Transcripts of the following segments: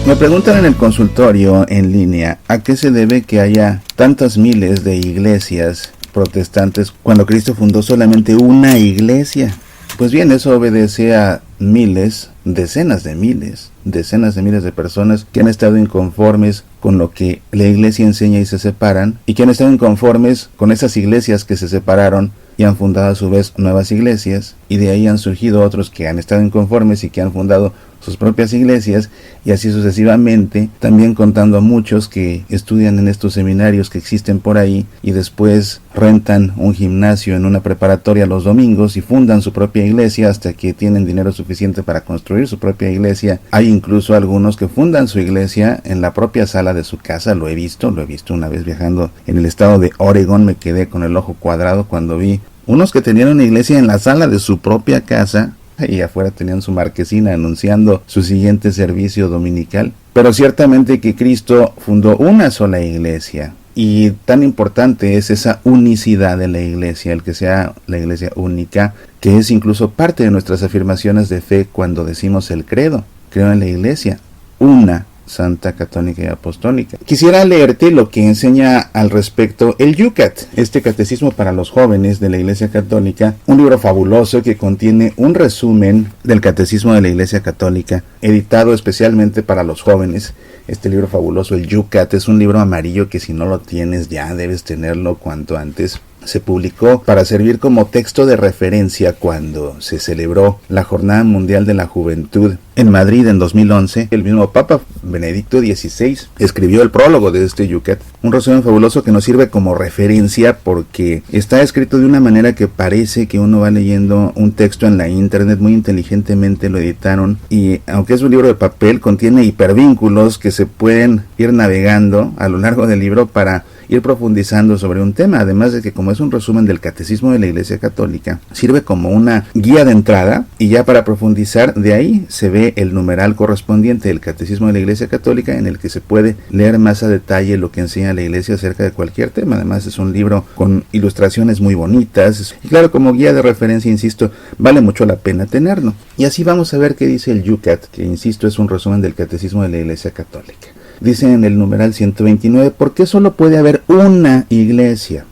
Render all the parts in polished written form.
Me preguntan en el consultorio en línea a qué se debe que haya tantas miles de iglesias protestantes cuando Cristo fundó solamente una iglesia. Pues bien, eso obedece a miles, decenas de miles de personas que han estado inconformes con lo que la iglesia enseña y se separan, y que han estado inconformes con esas iglesias que se separaron y han fundado a su vez nuevas iglesias, y de ahí han surgido otros que han estado inconformes y que han fundado sus propias iglesias, y así sucesivamente, también contando a muchos que estudian en estos seminarios que existen por ahí y después rentan un gimnasio en una preparatoria los domingos y fundan su propia iglesia hasta que tienen dinero suficiente para construir su propia iglesia. Hay incluso algunos que fundan su iglesia en la propia sala de su casa. Lo he visto una vez viajando en el estado de Oregon. Me quedé con el ojo cuadrado cuando vi unos que tenían una iglesia en la sala de su propia casa y afuera tenían su marquesina anunciando su siguiente servicio dominical. Pero ciertamente que Cristo fundó una sola iglesia, y tan importante es esa unicidad de la iglesia, el que sea la iglesia única, que es incluso parte de nuestras afirmaciones de fe cuando decimos el credo. Creo en la iglesia una, santa, católica y apostólica. Quisiera leerte lo que enseña al respecto el Yucat, este catecismo para los jóvenes de la Iglesia Católica, un libro fabuloso que contiene un resumen del catecismo de la Iglesia Católica, editado especialmente para los jóvenes. Este libro fabuloso, el Yucat, es un libro amarillo que si no lo tienes ya debes tenerlo cuanto antes. Se publicó para servir como texto de referencia cuando se celebró la Jornada Mundial de la Juventud en Madrid en 2011. El mismo Papa Benedicto XVI escribió el prólogo de este Yucat, un resumen fabuloso que nos sirve como referencia porque está escrito de una manera que parece que uno va leyendo un texto en la internet. Muy inteligentemente lo editaron, y aunque es un libro de papel, contiene hipervínculos que se pueden ir navegando a lo largo del libro para ir profundizando sobre un tema, además de que, como es un resumen del catecismo de la Iglesia Católica, sirve como una guía de entrada, y ya para profundizar de ahí se ve el numeral correspondiente del catecismo de la Iglesia Católica, en el que se puede leer más a detalle lo que enseña la Iglesia acerca de cualquier tema. Además es un libro con ilustraciones muy bonitas, y claro, como guía de referencia, insisto, vale mucho la pena tenerlo. Y así vamos a ver qué dice el Yucat, que insisto es un resumen del catecismo de la Iglesia Católica. Dice en el numeral 129, ¿por qué solo puede haber una iglesia?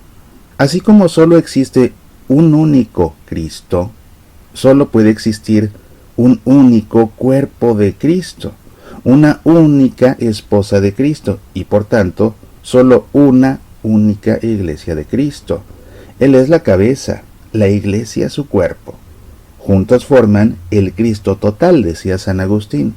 Así como solo existe un único Cristo, solo puede existir un único cuerpo de Cristo, una única esposa de Cristo, y por tanto, solo una única iglesia de Cristo. Él es la cabeza, la iglesia su cuerpo. Juntos forman el Cristo total, decía San Agustín.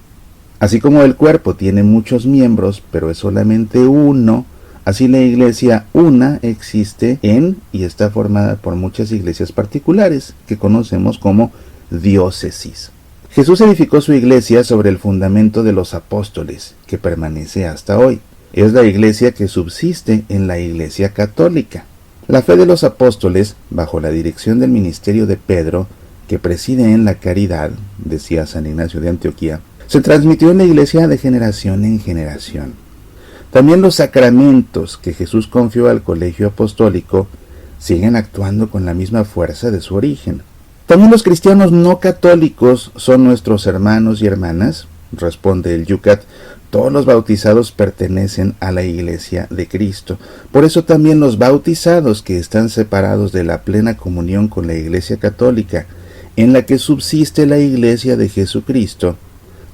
Así como el cuerpo tiene muchos miembros, pero es solamente uno, así la iglesia una existe en y está formada por muchas iglesias particulares, que conocemos como diócesis. Jesús edificó su iglesia sobre el fundamento de los apóstoles, que permanece hasta hoy. Es la iglesia que subsiste en la Iglesia Católica. La fe de los apóstoles, bajo la dirección del ministerio de Pedro, que preside en la caridad, decía San Ignacio de Antioquía, se transmitió en la iglesia de generación en generación. También los sacramentos que Jesús confió al colegio apostólico siguen actuando con la misma fuerza de su origen. ¿También los cristianos no católicos son nuestros hermanos y hermanas? Responde el Yucat. Todos los bautizados pertenecen a la Iglesia de Cristo. Por eso también los bautizados que están separados de la plena comunión con la Iglesia Católica, en la que subsiste la Iglesia de Jesucristo,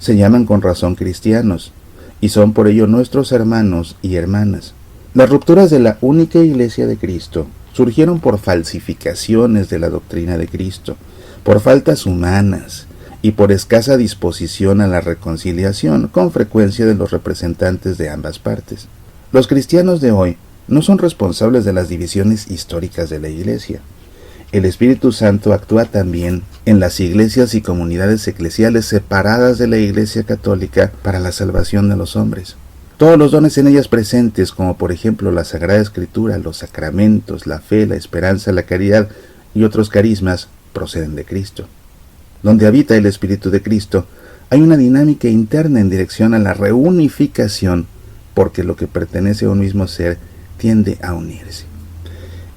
se llaman con razón cristianos, y son por ello nuestros hermanos y hermanas. Las rupturas de la única Iglesia de Cristo surgieron por falsificaciones de la doctrina de Cristo, por faltas humanas y por escasa disposición a la reconciliación con frecuencia de los representantes de ambas partes. Los cristianos de hoy no son responsables de las divisiones históricas de la Iglesia. El Espíritu Santo actúa también en las iglesias y comunidades eclesiales separadas de la Iglesia Católica para la salvación de los hombres. Todos los dones en ellas presentes, como por ejemplo la Sagrada Escritura, los sacramentos, la fe, la esperanza, la caridad y otros carismas, proceden de Cristo. Donde habita el Espíritu de Cristo, hay una dinámica interna en dirección a la reunificación, porque lo que pertenece a un mismo ser tiende a unirse.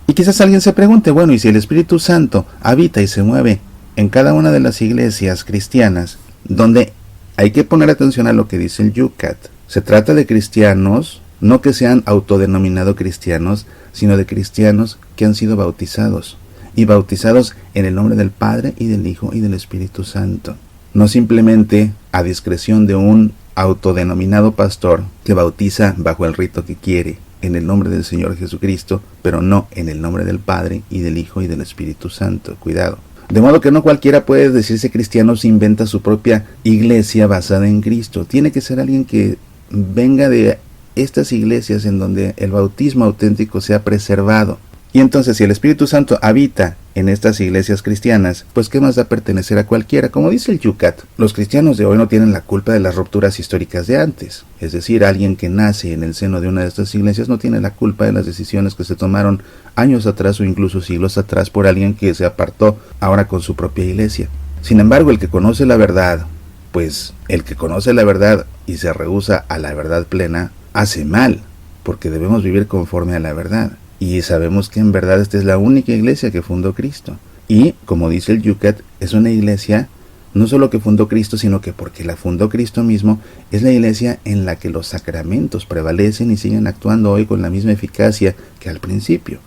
Y quizás alguien se pregunte, bueno, ¿y si el Espíritu Santo habita y se mueve en cada una de las iglesias cristianas, donde Hay que poner atención a lo que dice el Yucat. Se trata de cristianos, no que sean autodenominados cristianos, sino de cristianos que han sido bautizados, y bautizados en el nombre del Padre y del Hijo y del Espíritu Santo. No simplemente a discreción de un autodenominado pastor que bautiza bajo el rito que quiere, en el nombre del Señor Jesucristo, pero no en el nombre del Padre y del Hijo y del Espíritu Santo. Cuidado. De modo que no cualquiera puede decirse cristiano si inventa su propia iglesia basada en Cristo. Tiene que ser alguien que venga de estas iglesias en donde el bautismo auténtico sea preservado. Y entonces, si el Espíritu Santo habita en estas iglesias cristianas, pues ¿qué más da pertenecer a cualquiera? Como dice el Yucat, los cristianos de hoy no tienen la culpa de las rupturas históricas de antes. Es decir, alguien que nace en el seno de una de estas iglesias no tiene la culpa de las decisiones que se tomaron años atrás o incluso siglos atrás por alguien que se apartó ahora con su propia iglesia. Sin embargo, el que conoce la verdad, pues el que conoce la verdad y se rehúsa a la verdad plena, hace mal, porque debemos vivir conforme a la verdad. Y sabemos que en verdad esta es la única iglesia que fundó Cristo. Y, como dice el Yucat, es una iglesia no solo que fundó Cristo, sino que porque la fundó Cristo mismo, es la iglesia en la que los sacramentos prevalecen y siguen actuando hoy con la misma eficacia que al principio.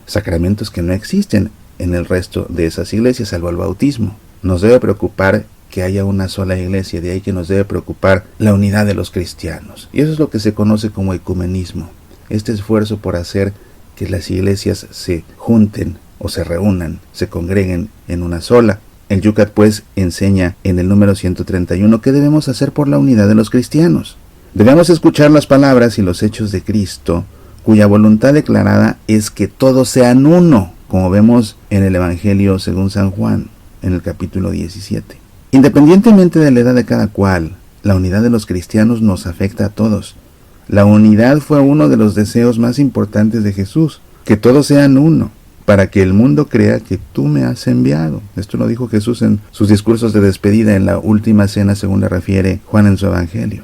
Sacramentos que no existen en el resto de esas iglesias, salvo el bautismo. Nos debe preocupar que haya una sola iglesia, de ahí que nos debe preocupar la unidad de los cristianos. Y eso es lo que se conoce como ecumenismo. Este esfuerzo por hacer que las iglesias se junten o se reúnan, se congreguen en una sola. El Yucat pues enseña en el número 131 qué debemos hacer por la unidad de los cristianos. Debemos escuchar las palabras y los hechos de Cristo, cuya voluntad declarada es que todos sean uno, como vemos en el Evangelio según San Juan, en el capítulo 17. Independientemente de la edad de cada cual, la unidad de los cristianos nos afecta a todos. La unidad fue uno de los deseos más importantes de Jesús, que todos sean uno, para que el mundo crea que tú me has enviado. Esto lo dijo Jesús en sus discursos de despedida en la última cena, según le refiere Juan en su Evangelio.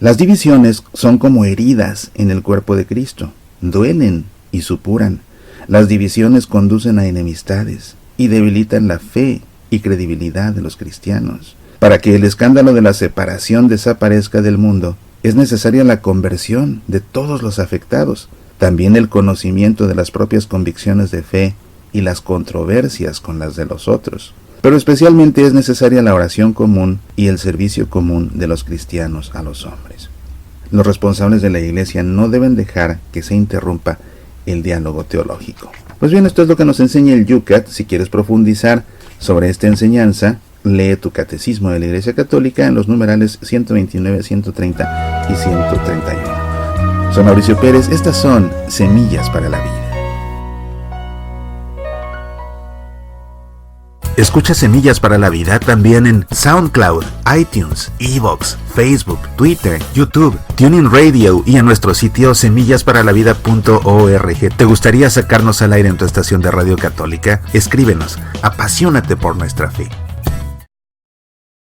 Las divisiones son como heridas en el cuerpo de Cristo, duelen y supuran. Las divisiones conducen a enemistades y debilitan la fe y credibilidad de los cristianos. Para que el escándalo de la separación desaparezca del mundo, es necesaria la conversión de todos los afectados, también el conocimiento de las propias convicciones de fe y las controversias con las de los otros. Pero especialmente es necesaria la oración común y el servicio común de los cristianos a los hombres. Los responsables de la Iglesia no deben dejar que se interrumpa el diálogo teológico. Pues bien, esto es lo que nos enseña el Yucat. Si quieres profundizar sobre esta enseñanza, lee tu Catecismo de la Iglesia Católica en los numerales 129, 130 y 131. Soy Mauricio Pérez, estas son Semillas para la Vida. Escucha Semillas para la Vida también en SoundCloud, iTunes, iVoox, Facebook, Twitter, YouTube, TuneIn Radio y en nuestro sitio semillasparalavida.org. ¿Te gustaría sacarnos al aire en tu estación de radio católica? Escríbenos. Apasionate por nuestra fe.